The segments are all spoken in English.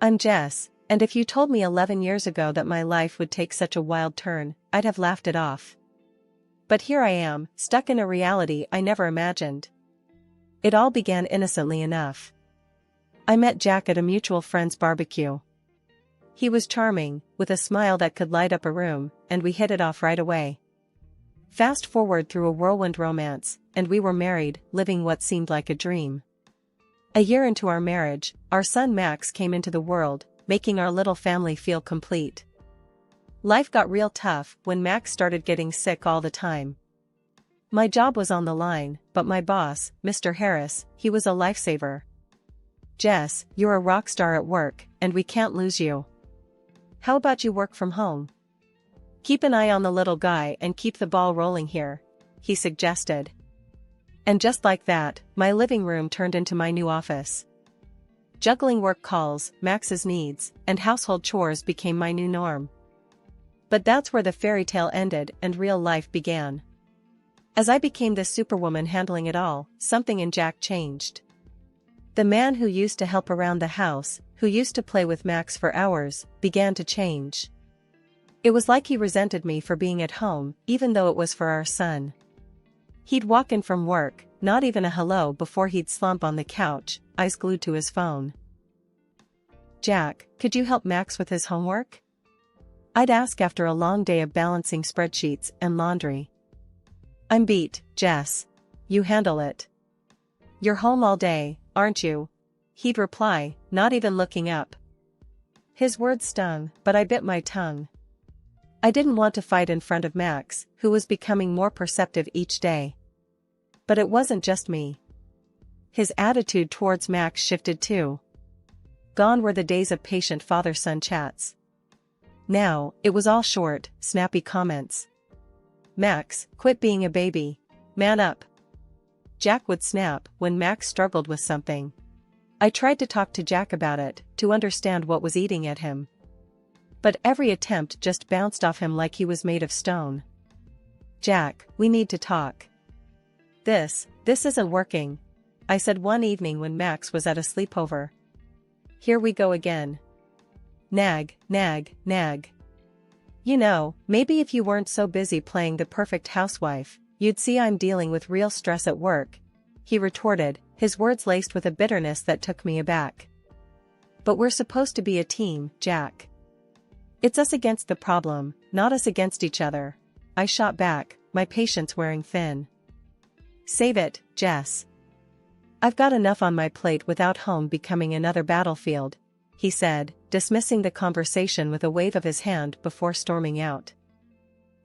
I'm Jess, and if you told me 11 years ago that my life would take such a wild turn, I'd have laughed it off. But here I am, stuck in a reality I never imagined. It all began innocently enough. I met Jack at a mutual friend's barbecue. He was charming, with a smile that could light up a room, and we hit it off right away. Fast forward through a whirlwind romance, and we were married, living what seemed like a dream. A year into our marriage, our son Max came into the world, making our little family feel complete. Life got real tough when Max started getting sick all the time. My job was on the line, but my boss, Mr. Harris, he was a lifesaver. Jess, you're a rock star at work, and we can't lose you. How about you work from home? Keep an eye on the little guy and keep the ball rolling here, he suggested. And just like that, my living room turned into my new office. Juggling work calls, Max's needs, and household chores became my new norm. But that's where the fairy tale ended and real life began. As I became this superwoman handling it all, something in Jack changed. The man who used to help around the house, who used to play with Max for hours, began to change. It was like he resented me for being at home, even though it was for our son. He'd walk in from work, not even a hello before he'd slump on the couch, eyes glued to his phone. Jack, could you help Max with his homework? I'd ask after a long day of balancing spreadsheets and laundry. I'm beat, Jess. You handle it. You're home all day, aren't you? He'd reply, not even looking up. His words stung, but I bit my tongue. I didn't want to fight in front of Max, who was becoming more perceptive each day. But it wasn't just me. His attitude towards Max shifted too. Gone were the days of patient father-son chats. Now, it was all short, snappy comments. Max, quit being a baby. Man up. Jack would snap when Max struggled with something. I tried to talk to Jack about it, to understand what was eating at him. But every attempt just bounced off him like he was made of stone. Jack, we need to talk. This isn't working, I said one evening when Max was at a sleepover. Here we go again. Nag, nag, nag. You know, maybe if you weren't so busy playing the perfect housewife, you'd see I'm dealing with real stress at work, he retorted, his words laced with a bitterness that took me aback. But we're supposed to be a team, Jack. It's us against the problem, not us against each other, I shot back, my patience wearing thin. Save it, Jess. I've got enough on my plate without home becoming another battlefield, he said, dismissing the conversation with a wave of his hand before storming out.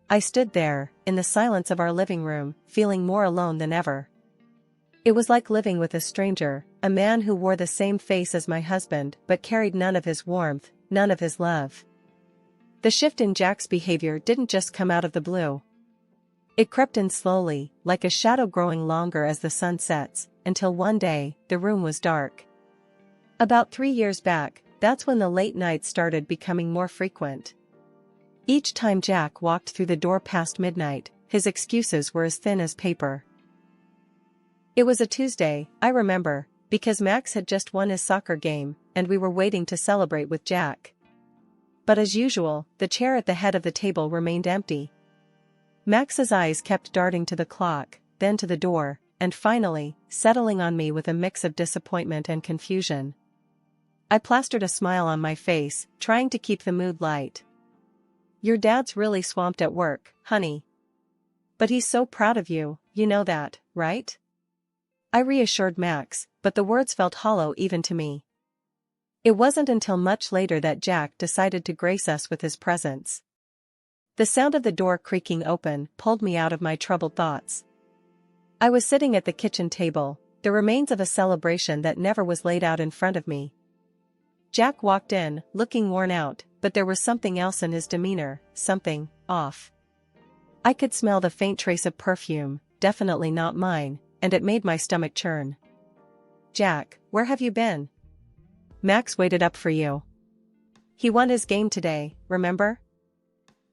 I stood there, in the silence of our living room, feeling more alone than ever. It was like living with a stranger, a man who wore the same face as my husband but carried none of his warmth, none of his love. The shift in Jack's behavior didn't just come out of the blue. It crept in slowly, like a shadow growing longer as the sun sets, until one day, the room was dark. About 3 years back, that's when the late nights started becoming more frequent. Each time Jack walked through the door past midnight, his excuses were as thin as paper. It was a Tuesday, I remember, because Max had just won his soccer game, and we were waiting to celebrate with Jack. But as usual, the chair at the head of the table remained empty. Max's eyes kept darting to the clock, then to the door, and finally, settling on me with a mix of disappointment and confusion. I plastered a smile on my face, trying to keep the mood light. Your dad's really swamped at work, honey. But he's so proud of you, you know that, right? I reassured Max, but the words felt hollow even to me. It wasn't until much later that Jack decided to grace us with his presence. The sound of the door creaking open pulled me out of my troubled thoughts. I was sitting at the kitchen table, the remains of a celebration that never was laid out in front of me. Jack walked in, looking worn out, but there was something else in his demeanor, something off. I could smell the faint trace of perfume, definitely not mine, and it made my stomach churn. Jack, where have you been? Max waited up for you. He won his game today, remember?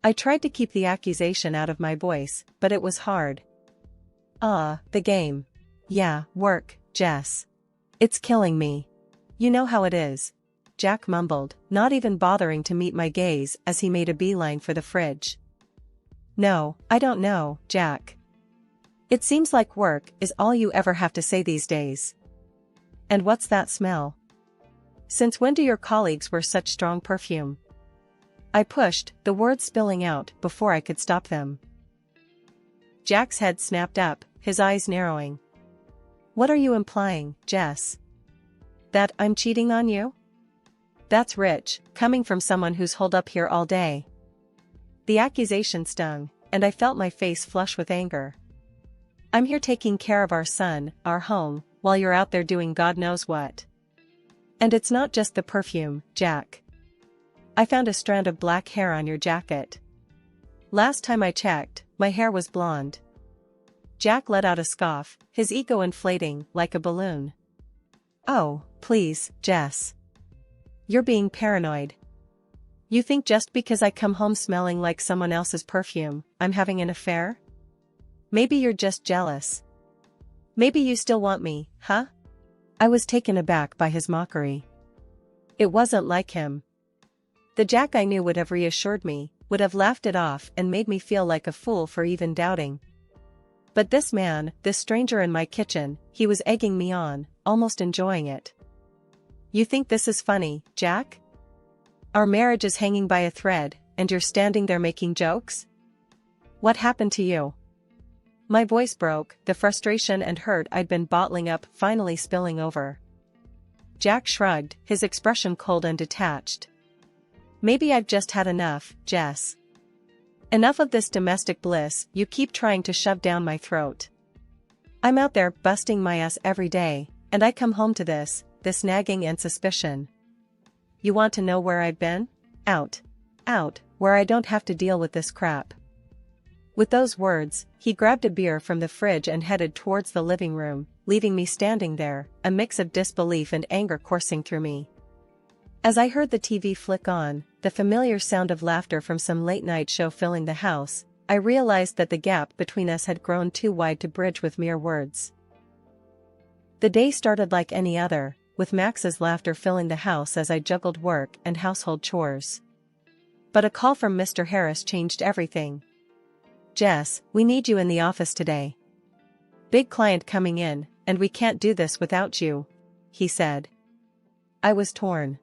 I tried to keep the accusation out of my voice, but it was hard. The game. Yeah, work, Jess. It's killing me. You know how it is. Jack mumbled, not even bothering to meet my gaze as he made a beeline for the fridge. No, I don't know, Jack. It seems like work is all you ever have to say these days. And what's that smell? Since when do your colleagues wear such strong perfume? I pushed, the words spilling out before I could stop them. Jack's head snapped up, his eyes narrowing. What are you implying, Jess? That I'm cheating on you? That's rich, coming from someone who's holed up here all day. The accusation stung, and I felt my face flush with anger. I'm here taking care of our son, our home, while you're out there doing God knows what. And it's not just the perfume, Jack. I found a strand of black hair on your jacket. Last time I checked, my hair was blonde. Jack let out a scoff, his ego inflating like a balloon. Oh, please, Jess. You're being paranoid. You think just because I come home smelling like someone else's perfume, I'm having an affair? Maybe you're just jealous. Maybe you still want me, huh? I was taken aback by his mockery. It wasn't like him. The Jack I knew would have reassured me, would have laughed it off and made me feel like a fool for even doubting. But this man, this stranger in my kitchen, he was egging me on, almost enjoying it. You think this is funny, Jack? Our marriage is hanging by a thread, and you're standing there making jokes? What happened to you? My voice broke, the frustration and hurt I'd been bottling up finally spilling over. Jack shrugged, his expression cold and detached. Maybe I've just had enough, Jess. Enough of this domestic bliss you keep trying to shove down my throat. I'm out there busting my ass every day, and I come home to this nagging and suspicion. You want to know where I've been? Out, where I don't have to deal with this crap. With those words, he grabbed a beer from the fridge and headed towards the living room, leaving me standing there, a mix of disbelief and anger coursing through me. As I heard the TV flick on, the familiar sound of laughter from some late-night show filling the house, I realized that the gap between us had grown too wide to bridge with mere words. The day started like any other, with Max's laughter filling the house as I juggled work and household chores. But a call from Mr. Harris changed everything. Jess, we need you in the office today. Big client coming in, and we can't do this without you, he said. I was torn.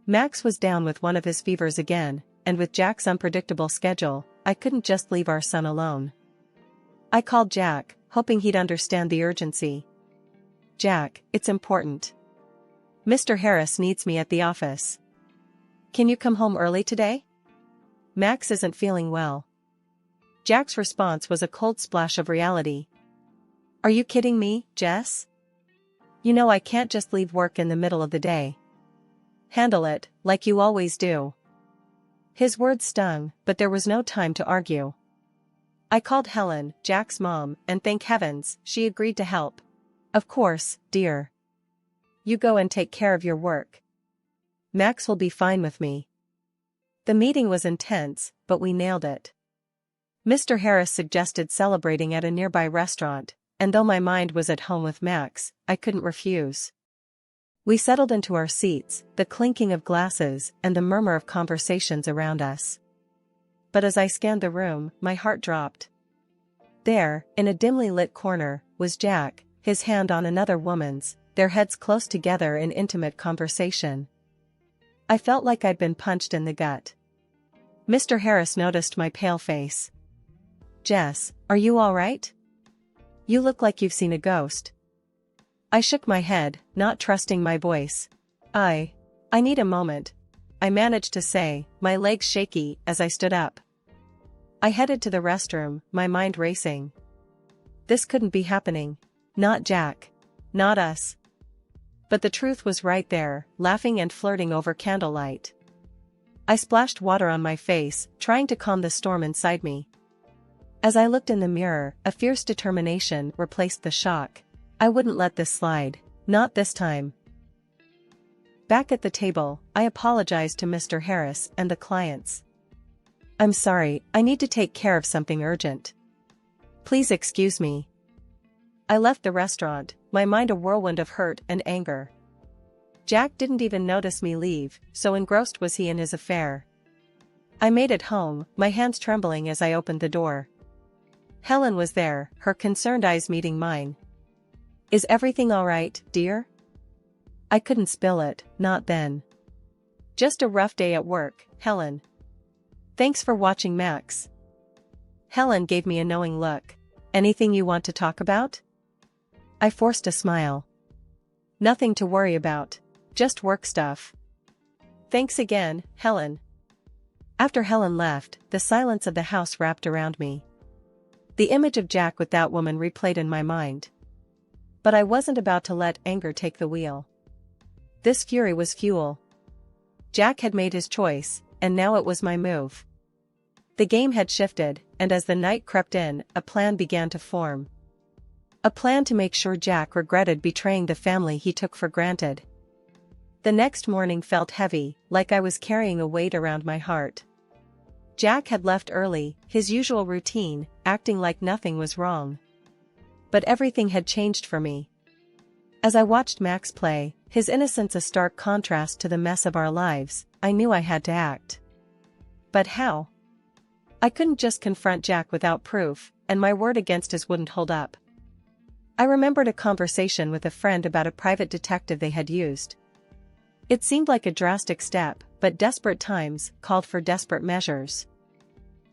Max was down with one of his fevers again, and with Jack's unpredictable schedule, I couldn't just leave our son alone. I called Jack, hoping he'd understand the urgency. Jack, it's important. Mr. Harris needs me at the office. Can you come home early today? Max isn't feeling well. Jack's response was a cold splash of reality. Are you kidding me, Jess? You know I can't just leave work in the middle of the day. Handle it, like you always do. His words stung, but there was no time to argue. I called Helen, Jack's mom, and thank heavens, she agreed to help. Of course, dear. You go and take care of your work. Max will be fine with me. The meeting was intense, but we nailed it. Mr. Harris suggested celebrating at a nearby restaurant, and though my mind was at home with Max, I couldn't refuse. We settled into our seats, the clinking of glasses and the murmur of conversations around us. But as I scanned the room, my heart dropped. There, in a dimly lit corner, was Jack, his hand on another woman's, their heads close together in intimate conversation. I felt like I'd been punched in the gut. Mr. Harris noticed my pale face. Jess, are you all right? You look like you've seen a ghost. I shook my head, not trusting my voice. I need a moment, I managed to say, my legs shaky as I stood up. I headed to the restroom, my mind racing. This couldn't be happening. Not Jack. Not us. But the truth was right there, laughing and flirting over candlelight. I splashed water on my face, trying to calm the storm inside me. As I looked in the mirror, a fierce determination replaced the shock. I wouldn't let this slide. Not this time. Back at the table, I apologized to Mr. Harris and the clients. I'm sorry, I need to take care of something urgent. Please excuse me. I left the restaurant, my mind a whirlwind of hurt and anger. Jack didn't even notice me leave, so engrossed was he in his affair. I made it home, my hands trembling as I opened the door. Helen was there, her concerned eyes meeting mine. "Is everything all right, dear?" I couldn't spill it, not then. "Just a rough day at work, Helen. Thanks for watching, Max." Helen gave me a knowing look. "Anything you want to talk about?" I forced a smile. "Nothing to worry about. Just work stuff." "Thanks again, Helen." After Helen left, the silence of the house wrapped around me. The image of Jack with that woman replayed in my mind. But I wasn't about to let anger take the wheel. This fury was fuel. Jack had made his choice, and now it was my move. The game had shifted, and as the night crept in, a plan began to form. A plan to make sure Jack regretted betraying the family he took for granted. The next morning felt heavy, like I was carrying a weight around my heart. Jack had left early, his usual routine, acting like nothing was wrong. But everything had changed for me. As I watched Max play, his innocence a stark contrast to the mess of our lives, I knew I had to act. But how? I couldn't just confront Jack without proof, and my word against his wouldn't hold up. I remembered a conversation with a friend about a private detective they had used. It seemed like a drastic step, but desperate times called for desperate measures.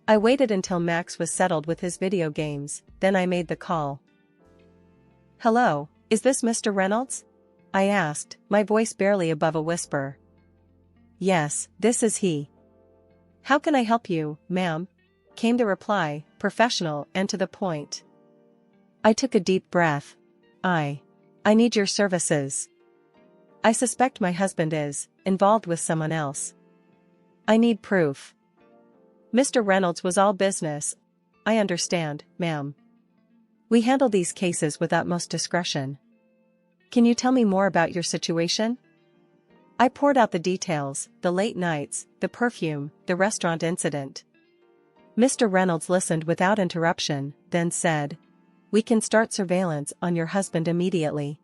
I waited until Max was settled with his video games, then I made the call. "Hello, is this Mr. Reynolds?" I asked, my voice barely above a whisper. "Yes, this is he." "How can I help you, ma'am?" came the reply, professional and to the point. I took a deep breath. I need your services. I suspect my husband is involved with someone else. I need proof." Mr. Reynolds was all business. "I understand, ma'am. We handle these cases with utmost discretion. Can you tell me more about your situation?" I poured out the details, the late nights, the perfume, the restaurant incident. Mr. Reynolds listened without interruption, then said, "We can start surveillance on your husband immediately.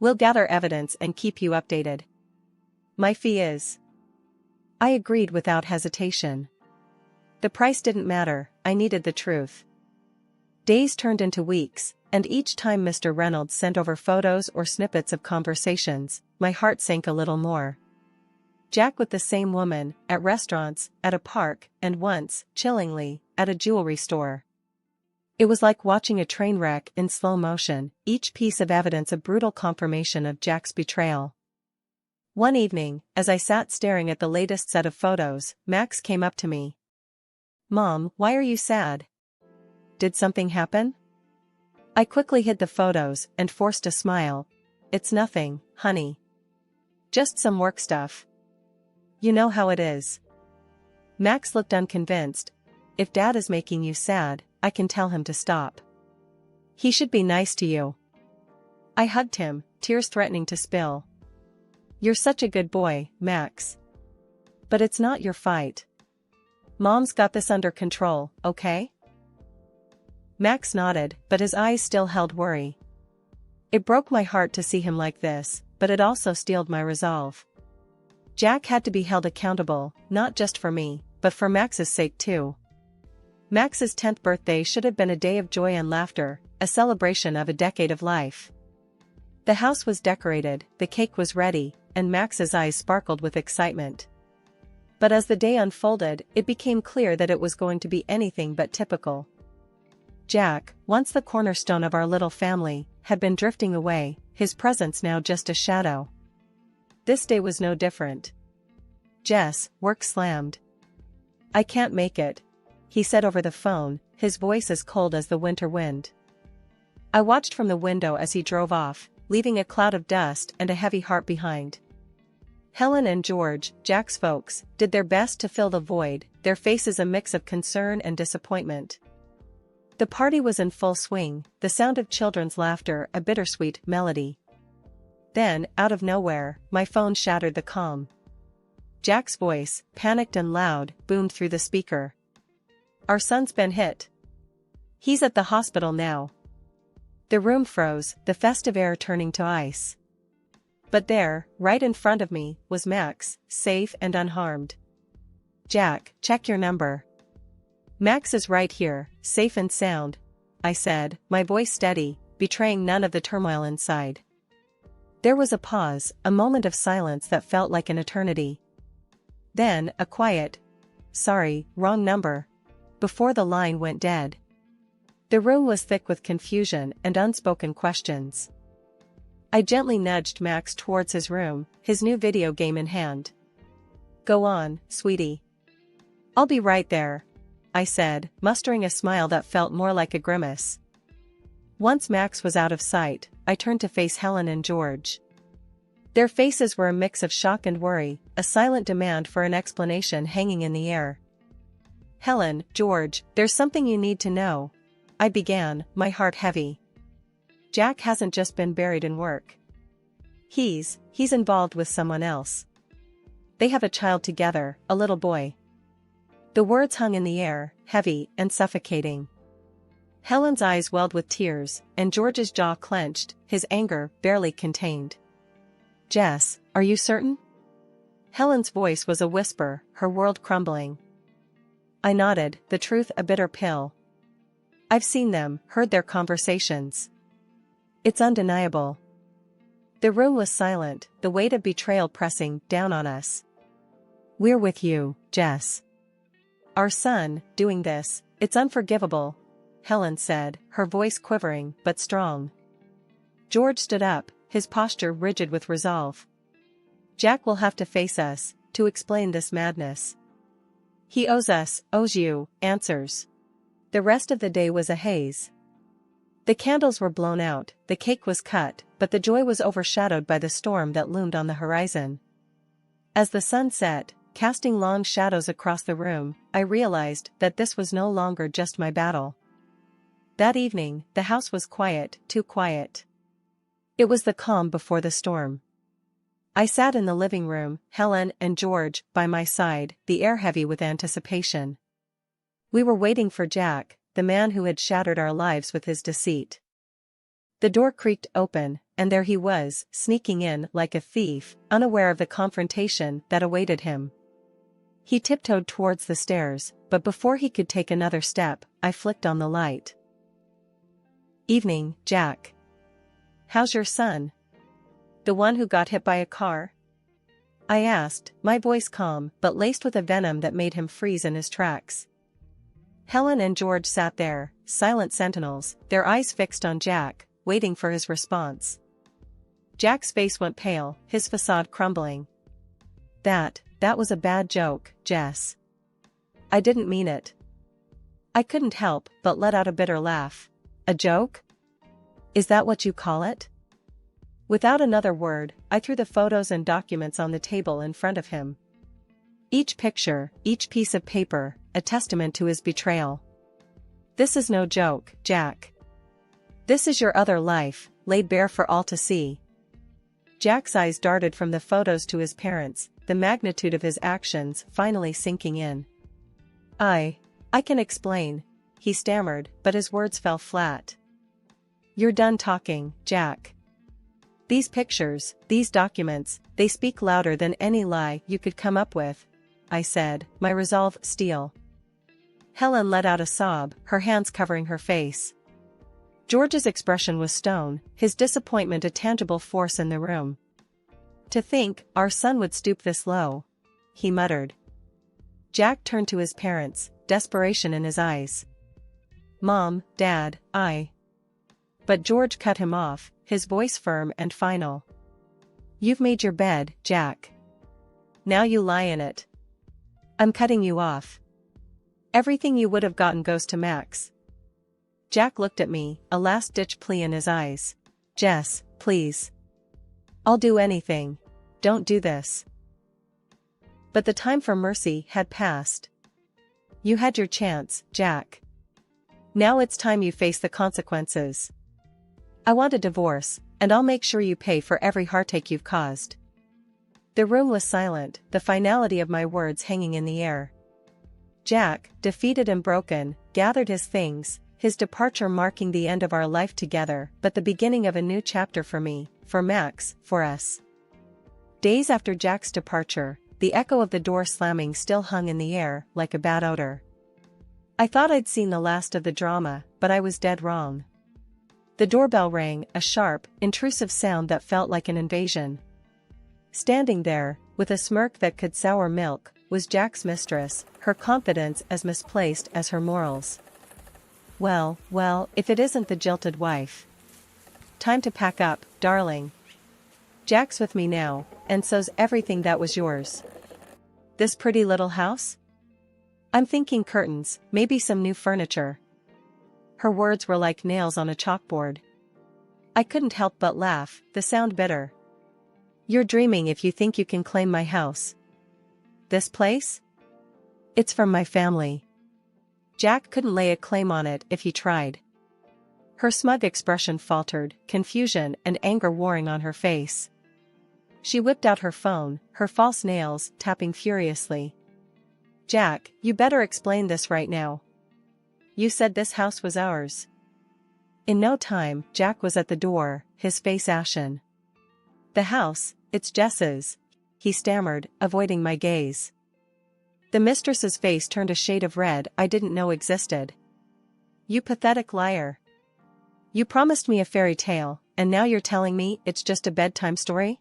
We'll gather evidence and keep you updated. My fee is—" I agreed without hesitation. The price didn't matter, I needed the truth. Days turned into weeks, and each time Mr. Reynolds sent over photos or snippets of conversations, my heart sank a little more. Jack with the same woman, at restaurants, at a park, and once, chillingly, at a jewelry store. It was like watching a train wreck in slow motion, each piece of evidence a brutal confirmation of Jack's betrayal. One evening, as I sat staring at the latest set of photos, Max came up to me. "Mom, why are you sad? Did something happen?" I quickly hid the photos and forced a smile. "It's nothing, honey. Just some work stuff. You know how it is." Max looked unconvinced. "If Dad is making you sad, I can tell him to stop. He should be nice to you." I hugged him, tears threatening to spill. "You're such a good boy, Max. But it's not your fight. Mom's got this under control, okay?" Max nodded, but his eyes still held worry. It broke my heart to see him like this, but it also steeled my resolve. Jack had to be held accountable, not just for me, but for Max's sake too. Max's 10th birthday should have been a day of joy and laughter, a celebration of a decade of life. The house was decorated, the cake was ready, and Max's eyes sparkled with excitement. But as the day unfolded, it became clear that it was going to be anything but typical. Jack, once the cornerstone of our little family, had been drifting away, his presence now just a shadow. This day was no different. "Jess, work slammed. I can't make it," he said over the phone, his voice as cold as the winter wind. I watched from the window as he drove off, leaving a cloud of dust and a heavy heart behind. Helen and George, Jack's folks, did their best to fill the void, their faces a mix of concern and disappointment. The party was in full swing, the sound of children's laughter a bittersweet melody. Then, out of nowhere, my phone shattered the calm. Jack's voice, panicked and loud, boomed through the speaker. "Our son's been hit. He's at the hospital now." The room froze, the festive air turning to ice. But there, right in front of me, was Max, safe and unharmed. "Jack, check your number." "Max is right here, safe and sound," I said, my voice steady, betraying none of the turmoil inside. There was a pause, a moment of silence that felt like an eternity. Then, a quiet, "Sorry, wrong number," before the line went dead. The room was thick with confusion and unspoken questions. I gently nudged Max towards his room, his new video game in hand. "Go on, sweetie." "I'll be right there," I said, mustering a smile that felt more like a grimace. Once Max was out of sight, I turned to face Helen and George. Their faces were a mix of shock and worry, a silent demand for an explanation hanging in the air. "Helen, George, there's something you need to know," I began, my heart heavy. "Jack hasn't just been buried in work. He's involved with someone else. They have a child together, a little boy." The words hung in the air, heavy and suffocating. Helen's eyes welled with tears, and George's jaw clenched, his anger barely contained. "Jess, are you certain?" Helen's voice was a whisper, her world crumbling. I nodded, the truth a bitter pill. "I've seen them, heard their conversations. It's undeniable." The room was silent, the weight of betrayal pressing down on us. "We're with you, Jess. Our son, doing this, it's unforgivable," Helen said, her voice quivering but strong. George stood up, his posture rigid with resolve. "Jack will have to face us, to explain this madness. He owes you, answers." The rest of the day was a haze. The candles were blown out, the cake was cut, but the joy was overshadowed by the storm that loomed on the horizon. As the sun set, casting long shadows across the room, I realized that this was no longer just my battle. That evening, the house was quiet, too quiet. It was the calm before the storm. I sat in the living room, Helen and George by my side, the air heavy with anticipation. We were waiting for Jack, the man who had shattered our lives with his deceit. The door creaked open, and there he was, sneaking in like a thief, unaware of the confrontation that awaited him. He tiptoed towards the stairs, but before he could take another step, I flicked on the light. "Evening, Jack. How's your son? The one who got hit by a car?" I asked, my voice calm but laced with a venom that made him freeze in his tracks. Helen and George sat there, silent sentinels, their eyes fixed on Jack, waiting for his response. Jack's face went pale, his facade crumbling. That was a bad joke, Jess. I didn't mean it." I couldn't help but let out a bitter laugh. "A joke? Is that what you call it?" Without another word, I threw the photos and documents on the table in front of him. Each picture, each piece of paper, a testament to his betrayal. "This is no joke, Jack. This is your other life, laid bare for all to see." Jack's eyes darted from the photos to his parents, the magnitude of his actions finally sinking in. I can explain," he stammered, but his words fell flat. "You're done talking, Jack. These pictures, these documents, they speak louder than any lie you could come up with," I said, my resolve steel. Helen let out a sob, her hands covering her face. George's expression was stone, his disappointment a tangible force in the room. "To think our son would stoop this low," he muttered. Jack turned to his parents, desperation in his eyes. "Mom, Dad, I..." But George cut him off, his voice firm and final. "You've made your bed, Jack. Now you lie in it. I'm cutting you off. Everything you would have gotten goes to Max." Jack looked at me, a last-ditch plea in his eyes. "Jess, please. I'll do anything. Don't do this." But the time for mercy had passed. "You had your chance, Jack. Now it's time you face the consequences. I want a divorce, and I'll make sure you pay for every heartache you've caused." The room was silent, the finality of my words hanging in the air. Jack, defeated and broken, gathered his things, his departure marking the end of our life together, but the beginning of a new chapter for me, for Max, for us. Days after Jack's departure, the echo of the door slamming still hung in the air like a bad odor. I thought I'd seen the last of the drama, but I was dead wrong. The doorbell rang, a sharp, intrusive sound that felt like an invasion. Standing there, with a smirk that could sour milk, was Jack's mistress, her confidence as misplaced as her morals. Well, if it isn't the jilted wife. Time to pack up, darling. Jack's with me now, and so's everything that was yours. This pretty little house? I'm thinking curtains, maybe some new furniture. Her words were like nails on a chalkboard. I couldn't help but laugh, the sound bitter. You're dreaming if you think you can claim my house. This place? It's from my family. Jack couldn't lay a claim on it if he tried. Her smug expression faltered, confusion and anger warring on her face. She whipped out her phone, her false nails tapping furiously. Jack, you better explain this right now. You said this house was ours. In no time, Jack was at the door, his face ashen. The house, it's Jess's, he stammered, avoiding my gaze. The mistress's face turned a shade of red I didn't know existed. You pathetic liar. You promised me a fairy tale, and now you're telling me it's just a bedtime story?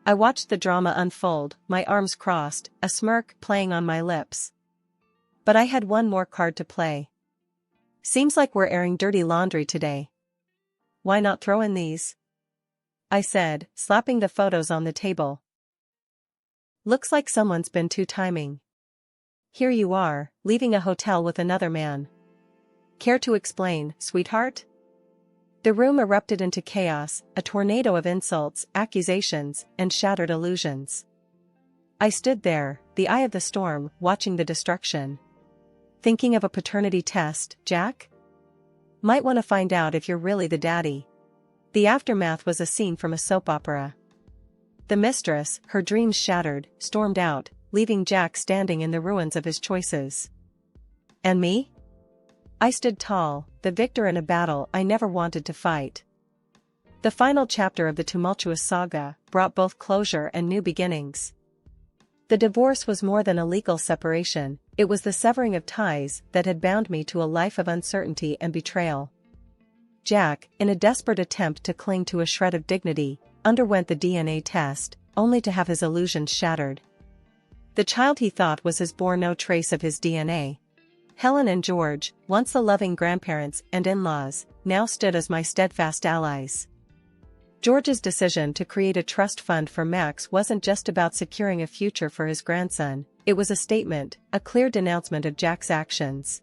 I watched the drama unfold, my arms crossed, a smirk playing on my lips. But I had one more card to play. Seems like we're airing dirty laundry today. Why not throw in these? I said, slapping the photos on the table. Looks like someone's been two-timing. Here you are, leaving a hotel with another man. Care to explain, sweetheart? The room erupted into chaos, a tornado of insults, accusations, and shattered illusions. I stood there, the eye of the storm, watching the destruction. Thinking of a paternity test, Jack? Might want to find out if you're really the daddy. The aftermath was a scene from a soap opera. The mistress, her dreams shattered, stormed out, leaving Jack standing in the ruins of his choices. And me? I stood tall, the victor in a battle I never wanted to fight. The final chapter of the tumultuous saga brought both closure and new beginnings. The divorce was more than a legal separation, it was the severing of ties that had bound me to a life of uncertainty and betrayal. Jack, in a desperate attempt to cling to a shred of dignity, underwent the DNA test, only to have his illusions shattered. The child he thought was his bore no trace of his DNA. Helen and George, once the loving grandparents and in-laws, now stood as my steadfast allies. George's decision to create a trust fund for Max wasn't just about securing a future for his grandson, it was a statement, a clear denouncement of Jack's actions.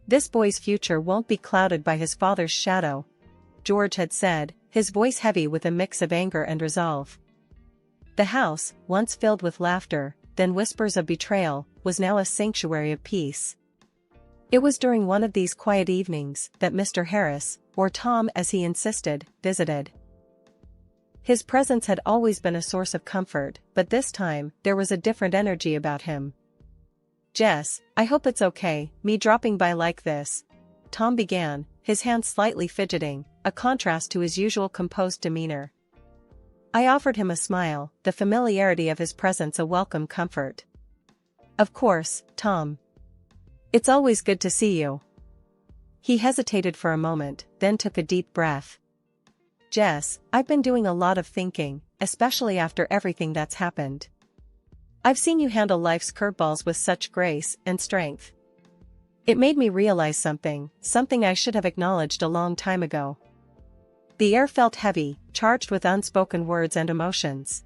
This boy's future won't be clouded by his father's shadow, George had said, his voice heavy with a mix of anger and resolve. The house, once filled with laughter, then whispers of betrayal, was now a sanctuary of peace. It was during one of these quiet evenings that Mr. Harris, or Tom as he insisted, visited. His presence had always been a source of comfort, but this time, there was a different energy about him. Jess, I hope it's okay, me dropping by like this, Tom began, his hands slightly fidgeting, a contrast to his usual composed demeanor. I offered him a smile, the familiarity of his presence a welcome comfort. Of course, Tom. It's always good to see you. He hesitated for a moment, then took a deep breath. Jess, I've been doing a lot of thinking, especially after everything that's happened. I've seen you handle life's curveballs with such grace and strength. It made me realize something I should have acknowledged a long time ago. The air felt heavy, charged with unspoken words and emotions.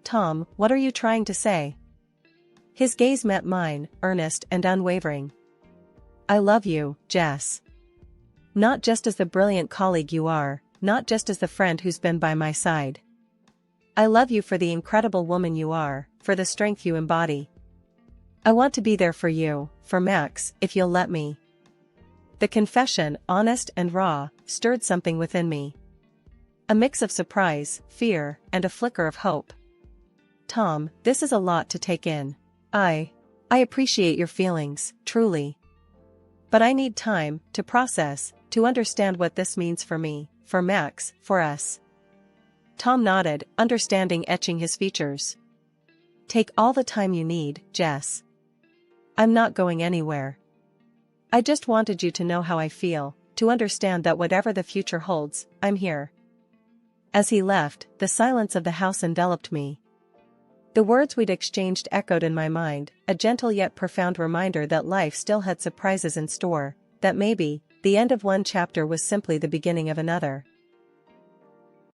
Tom, what are you trying to say? His gaze met mine, earnest and unwavering. I love you, Jess. Not just as the brilliant colleague you are, not just as the friend who's been by my side. I love you for the incredible woman you are, for the strength you embody. I want to be there for you, for Max, if you'll let me. The confession, honest and raw, stirred something within me. A mix of surprise, fear, and a flicker of hope. Tom, this is a lot to take in. I appreciate your feelings, truly. But I need time to process, to understand what this means for me, for Max, for us. Tom nodded, understanding, etching his features. Take all the time you need, Jess. I'm not going anywhere. I just wanted you to know how I feel, to understand that whatever the future holds, I'm here. As he left, the silence of the house enveloped me. The words we'd exchanged echoed in my mind, a gentle yet profound reminder that life still had surprises in store, that maybe, the end of one chapter was simply the beginning of another.